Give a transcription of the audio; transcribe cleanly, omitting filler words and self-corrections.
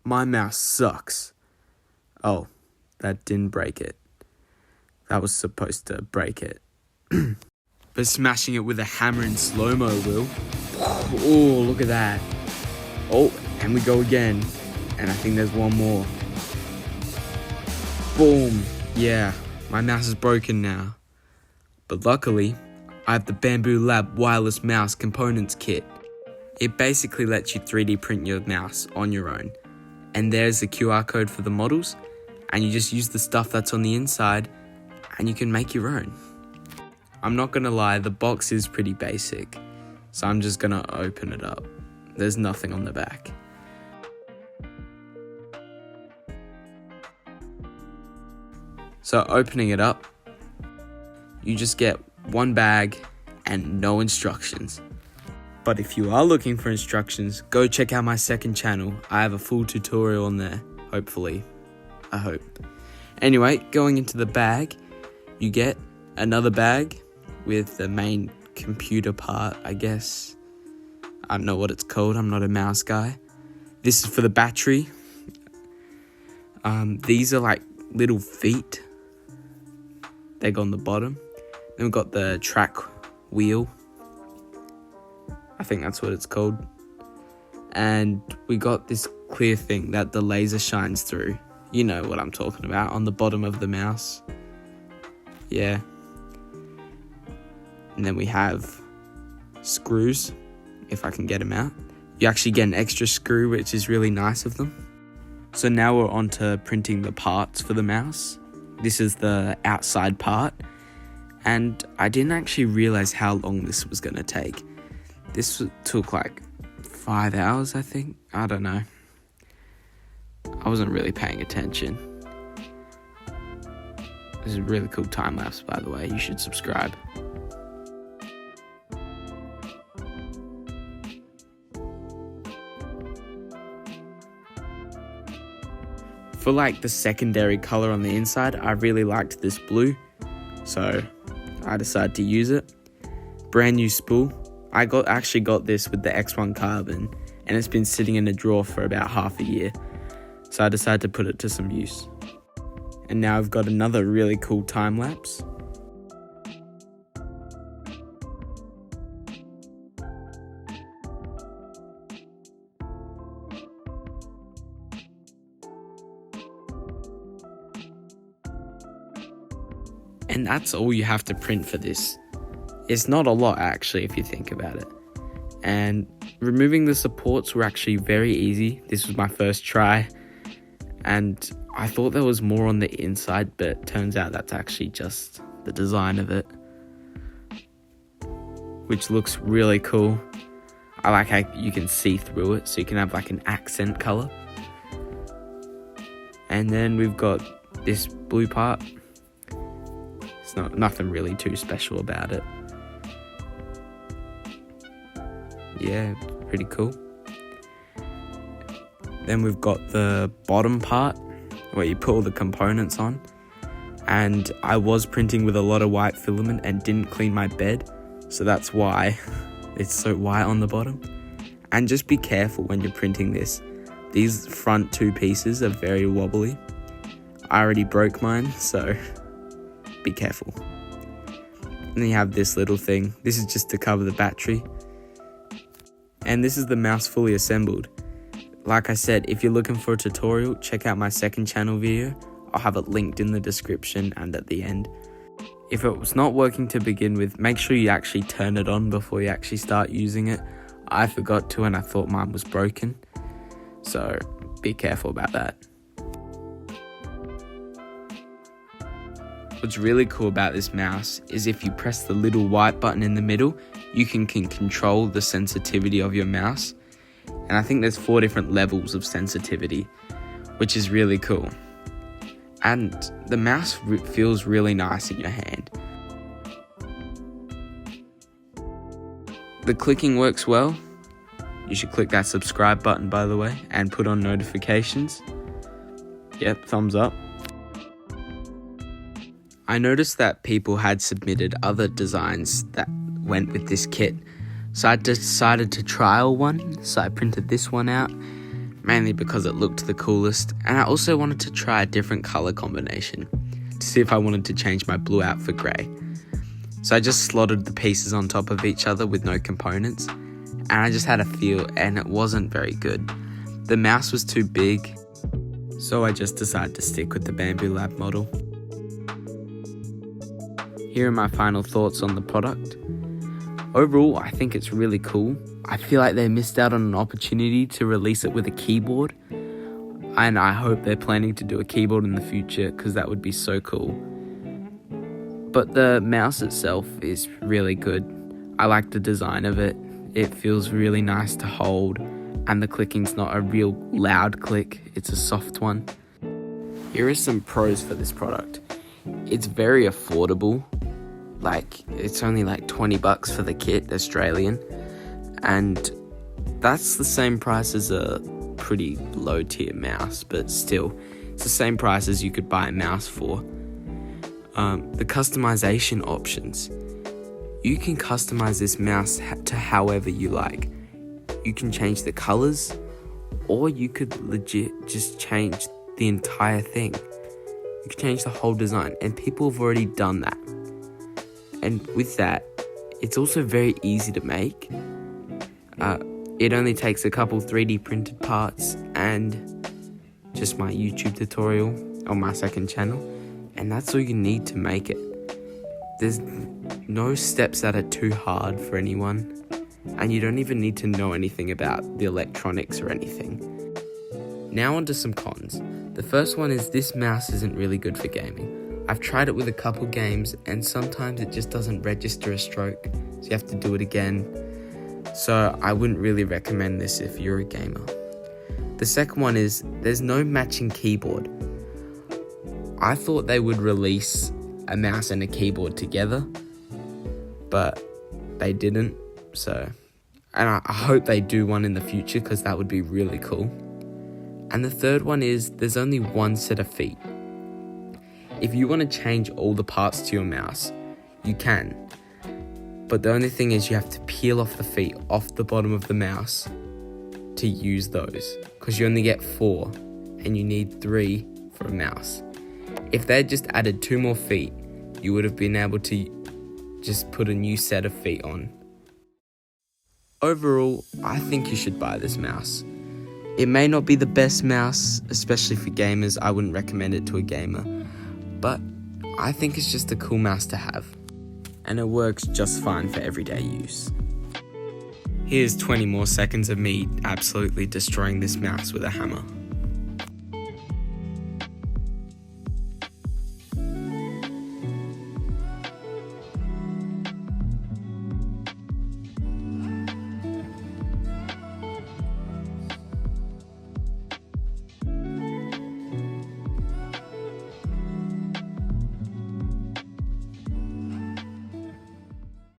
My mouse sucks. Oh, that didn't break it. That was supposed to break it. But smashing it with a hammer in slow-mo will. Oh, look at that. Oh, and we go again. And I think there's one more. Boom. Yeah, my mouse is broken now. But luckily, I have the Bambu Lab wireless mouse components kit. It basically lets you 3D print your mouse on your own. And there's the QR code for the models. And you just use the stuff that's on the inside and you can make your own. I'm not gonna lie, the box is pretty basic. So I'm just gonna open it up. There's nothing on the back. So opening it up, you just get one bag and no instructions. But if you are looking for instructions, go check out my second channel. I have a full tutorial on there, hopefully. I hope. Anyway, going into the bag, you get another bag with the main computer part, I guess. I don't know what it's called, I'm not a mouse guy. This is for the battery. These are like little feet. They go on the bottom. Then we've got the track wheel. I think that's what it's called. And we got this clear thing that the laser shines through. You know what I'm talking about, on the bottom of the mouse. Yeah. And then we have screws, if I can get them out. You actually get an extra screw, which is really nice of them. So now we're on to printing the parts for the mouse. This is the outside part. And I didn't actually realize how long this was going to take. This took like 5 hours, I think. I don't know. I wasn't really paying attention. This is a really cool time lapse, by the way. You should subscribe. For like the secondary color on the inside, I really liked this blue. So I decided to use it. Brand new spool. I actually got this with the X1 carbon and it's been sitting in a drawer for about half a year. So I decided to put it to some use. And now I've got another really cool time lapse. And that's all you have to print for this. It's not a lot actually if you think about it. And removing the supports were actually very easy. This was my first try. And I thought there was more on the inside, but turns out that's actually just the design of it. Which looks really cool. I like how you can see through it, so you can have like an accent color. And then we've got this blue part. It's nothing really too special about it. Yeah, pretty cool. Then we've got the bottom part where you put all the components on. And I was printing with a lot of white filament and didn't clean my bed. So that's why it's so white on the bottom. And just be careful when you're printing this. These front two pieces are very wobbly. I already broke mine, so be careful. And then you have this little thing. This is just to cover the battery. And this is the mouse fully assembled. Like I said, if you're looking for a tutorial, check out my second channel video. I'll have it linked in the description and at the end. If it was not working to begin with, make sure you actually turn it on before you actually start using it. I forgot to and I thought mine was broken. So be careful about that. What's really cool about this mouse is if you press the little white button in the middle, you can control the sensitivity of your mouse. And I think there's 4 different levels of sensitivity, which is really cool. And the mouse feels really nice in your hand. The clicking works well. You should click that subscribe button, by the way, and put on notifications. Yep, thumbs up. I noticed that people had submitted other designs that went with this kit. So I decided to trial one. So I printed this one out. mainly because it looked the coolest, and I also wanted to try a different colour combination to see if I wanted to change my blue out for grey. So I just slotted the pieces on top of each other with no components, and I just had a feel, and it wasn't very good. The mouse was too big, so I just decided to stick with the Bambu Lab model. Here are my final thoughts on the product. Overall, I think it's really cool. I feel like they missed out on an opportunity to release it with a keyboard, and I hope they're planning to do a keyboard in the future because that would be so cool. But the mouse itself is really good. I like the design of it. It feels really nice to hold, and the clicking's not a real loud click, it's a soft one. Here are some pros for this product. It's very affordable. It's only like $20 for the kit, Australian, and that's the same price as a pretty low tier mouse, but still, it's the same price as you could buy a mouse for. The customization options. You can customize this mouse to however you like. You can change the colors, or you could legit just change the entire thing. You can change the whole design, and people have already done that. And with that, it's also very easy to make. It only takes a couple 3D printed parts and just my YouTube tutorial on my second channel, and that's all you need to make it. There's no steps that are too hard for anyone, and you don't even need to know anything about the electronics or anything. Now onto some cons. The first one is this mouse isn't really good for gaming. I've tried it with a couple games, and sometimes it just doesn't register a stroke, so you have to do it again. So I wouldn't really recommend this if you're a gamer. The second one is there's no matching keyboard. I thought they would release a mouse and a keyboard together, but they didn't. And I hope they do one in the future because that would be really cool. And the third one is there's only one set of feet. If you want to change all the parts to your mouse, you can. But the only thing is you have to peel off the feet off the bottom of the mouse to use those, because you only get 4 and you need 3 for a mouse. If they had just added 2 more feet, you would have been able to just put a new set of feet on. Overall, I think you should buy this mouse. It may not be the best mouse, especially for gamers. I wouldn't recommend it to a gamer, but I think it's just a cool mouse to have, and it works just fine for everyday use. Here's 20 more seconds of me absolutely destroying this mouse with a hammer.